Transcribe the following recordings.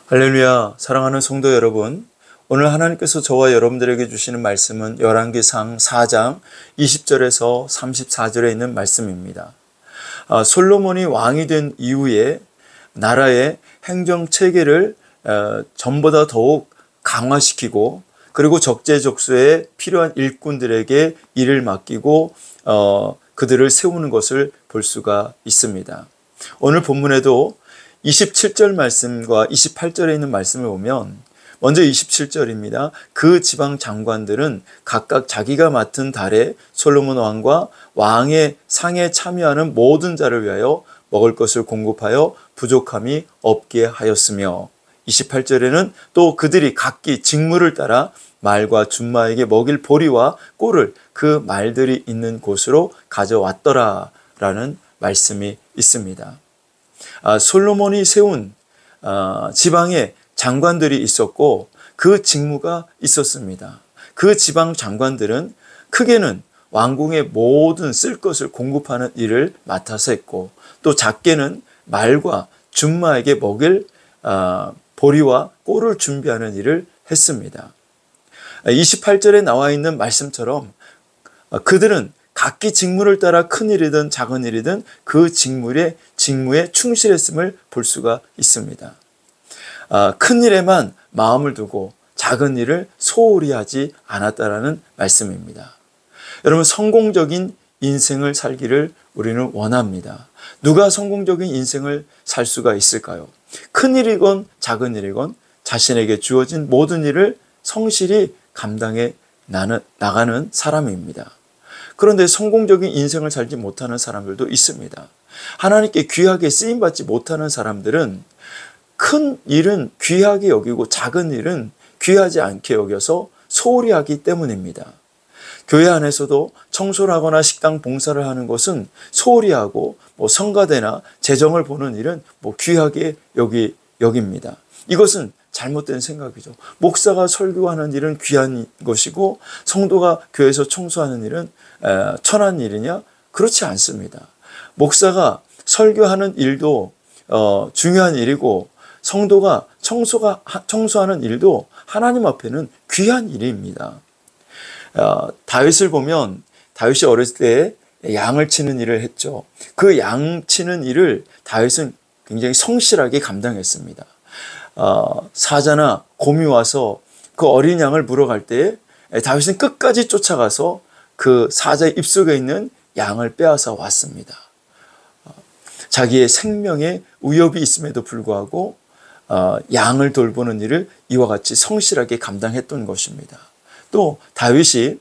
할렐루야, 사랑하는 성도 여러분, 오늘 하나님께서 저와 여러분들에게 주시는 말씀은 열왕기상 4장 20절에서 34절에 있는 말씀입니다. 솔로몬이 왕이 된 이후에 나라의 행정 체계를 전보다 더욱 강화시키고, 그리고 적재적소에 필요한 일꾼들에게 일을 맡기고 그들을 세우는 것을 볼 수가 있습니다. 오늘 본문에도 27절 말씀과 28절에 있는 말씀을 보면, 먼저 27절입니다. 그 지방 장관들은 각각 자기가 맡은 달에 솔로몬 왕과 왕의 상에 참여하는 모든 자를 위하여 먹을 것을 공급하여 부족함이 없게 하였으며, 28절에는 또 그들이 각기 직무를 따라 말과 준마에게 먹일 보리와 꿀을 그 말들이 있는 곳으로 가져왔더라 라는 말씀이 있습니다. 솔로몬이 세운 지방에 장관들이 있었고 그 직무가 있었습니다. 그 지방 장관들은 크게는 왕궁의 모든 쓸 것을 공급하는 일을 맡아서 했고, 또 작게는 말과 준마에게 먹일 보리와 꿀을 준비하는 일을 했습니다. 28절에 나와 있는 말씀처럼 그들은 각기 직무를 따라 큰 일이든 작은 일이든 그 직무에 충실했음을 볼 수가 있습니다. 큰 일에만 마음을 두고 작은 일을 소홀히 하지 않았다라는 말씀입니다. 여러분, 성공적인 인생을 살기를 우리는 원합니다. 누가 성공적인 인생을 살 수가 있을까요? 큰 일이건 작은 일이건 자신에게 주어진 모든 일을 성실히 감당해 나가는 사람입니다. 그런데 성공적인 인생을 살지 못하는 사람들도 있습니다. 하나님께 귀하게 쓰임받지 못하는 사람들은 큰 일은 귀하게 여기고 작은 일은 귀하지 않게 여겨서 소홀히 하기 때문입니다. 교회 안에서도 청소를 하거나 식당 봉사를 하는 것은 소홀히 하고, 성가대나 재정을 보는 일은 귀하게 여깁니다. 이것은 잘못된 생각이죠. 목사가 설교하는 일은 귀한 것이고 성도가 교회에서 청소하는 일은 천한 일이냐? 그렇지 않습니다. 목사가 설교하는 일도 중요한 일이고, 성도가 청소하는 일도 하나님 앞에는 귀한 일입니다. 다윗을 보면 다윗이 어렸을 때 양을 치는 일을 했죠. 그 양 치는 일을 다윗은 굉장히 성실하게 감당했습니다. 사자나 곰이 와서 그 어린 양을 물어갈 때 다윗은 끝까지 쫓아가서 그 사자의 입속에 있는 양을 빼앗아 왔습니다. 자기의 생명에 위협이 있음에도 불구하고 양을 돌보는 일을 이와 같이 성실하게 감당했던 것입니다. 또 다윗이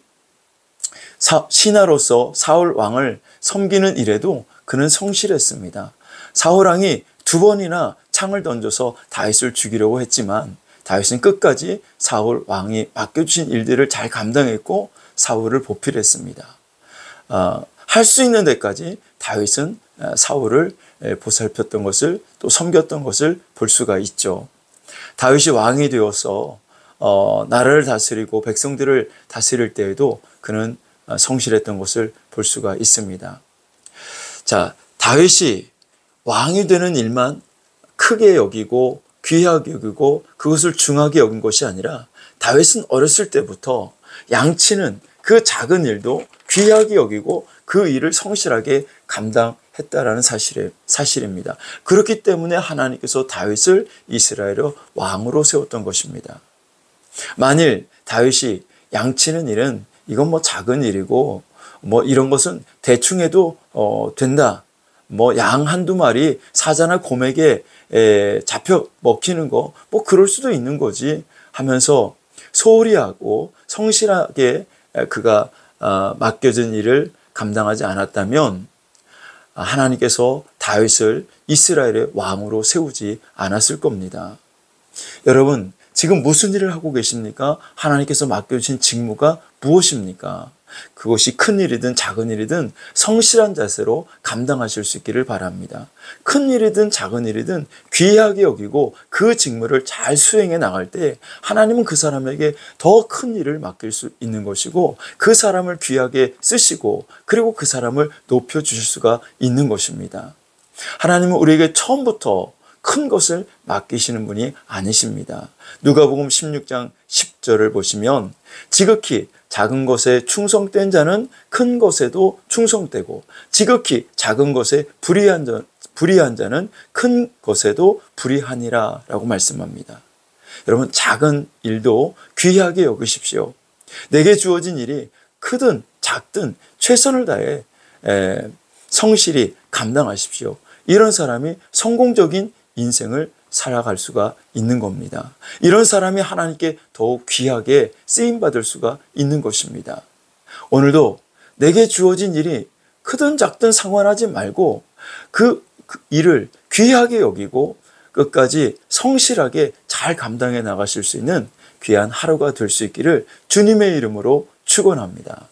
신하로서 사울 왕을 섬기는 일에도 그는 성실했습니다. 사울 왕이 2번이나 창을 던져서 다윗을 죽이려고 했지만 다윗은 끝까지 사울 왕이 맡겨주신 일들을 잘 감당했고 사울을 보필했습니다. 할 수 있는 데까지 다윗은 사울을 보살폈던 것을, 또 섬겼던 것을 볼 수가 있죠. 다윗이 왕이 되어서 나라를 다스리고 백성들을 다스릴 때에도 그는 성실했던 것을 볼 수가 있습니다. 자, 다윗이 왕이 되는 일만 크게 여기고 귀하게 여기고 그것을 중하게 여긴 것이 아니라, 다윗은 어렸을 때부터 양치는 그 작은 일도 귀하게 여기고 그 일을 성실하게 감당했다라는 사실입니다. 그렇기 때문에 하나님께서 다윗을 이스라엘의 왕으로 세웠던 것입니다. 만일 다윗이 양치는 일은 이건 작은 일이고 이런 것은 대충 해도 된다, 양 한두 마리 사자나 곰에게 잡혀 먹히는 거 그럴 수도 있는 거지 하면서 소홀히 하고 성실하게 그가 맡겨진 일을 감당하지 않았다면 하나님께서 다윗을 이스라엘의 왕으로 세우지 않았을 겁니다. 여러분, 지금 무슨 일을 하고 계십니까? 하나님께서 맡겨주신 직무가 무엇입니까? 그것이 큰 일이든 작은 일이든 성실한 자세로 감당하실 수 있기를 바랍니다. 큰 일이든 작은 일이든 귀하게 여기고 그 직무를 잘 수행해 나갈 때 하나님은 그 사람에게 더 큰 일을 맡길 수 있는 것이고, 그 사람을 귀하게 쓰시고 그리고 그 사람을 높여주실 수가 있는 것입니다. 하나님은 우리에게 처음부터 큰 것을 맡기시는 분이 아니십니다. 누가복음 16장 10절을 보시면 지극히 작은 것에 충성된 자는 큰 것에도 충성되고 지극히 작은 것에 불의한 자는 큰 것에도 불의하니라 라고 말씀합니다. 여러분, 작은 일도 귀하게 여기십시오. 내게 주어진 일이 크든 작든 최선을 다해 성실히 감당하십시오. 이런 사람이 성공적인 인생을 살아갈 수가 있는 겁니다. 이런 사람이 하나님께 더욱 귀하게 쓰임받을 수가 있는 것입니다. 오늘도 내게 주어진 일이 크든 작든 상관하지 말고 그 일을 귀하게 여기고 끝까지 성실하게 잘 감당해 나가실 수 있는 귀한 하루가 될 수 있기를 주님의 이름으로 축원합니다.